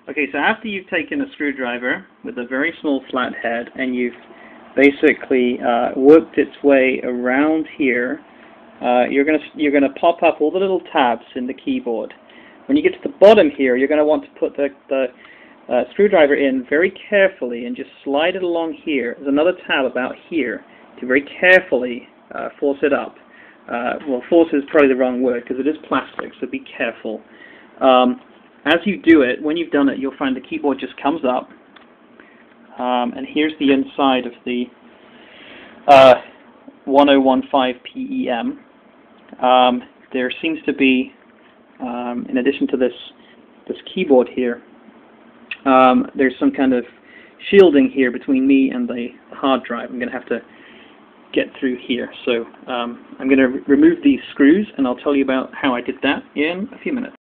Okay, so after you've taken a screwdriver with a very small flat head and you've basically worked its way around here, you're gonna pop up all the little tabs in the keyboard. When you get to the bottom here, you're going to want to put the screwdriver in very carefully and just slide it along here. There's another tab about here to very carefully force it up. Well, force is probably the wrong word because it is plastic, so be careful. As you do it, when you've done it, you'll find the keyboard just comes up, and here's the inside of the 1015 PEM. There seems to be, in addition to this keyboard here, there's some kind of shielding here between me and the hard drive. I'm going to have to get through here. So I'm going to remove these screws, and I'll tell you about how I did that in a few minutes.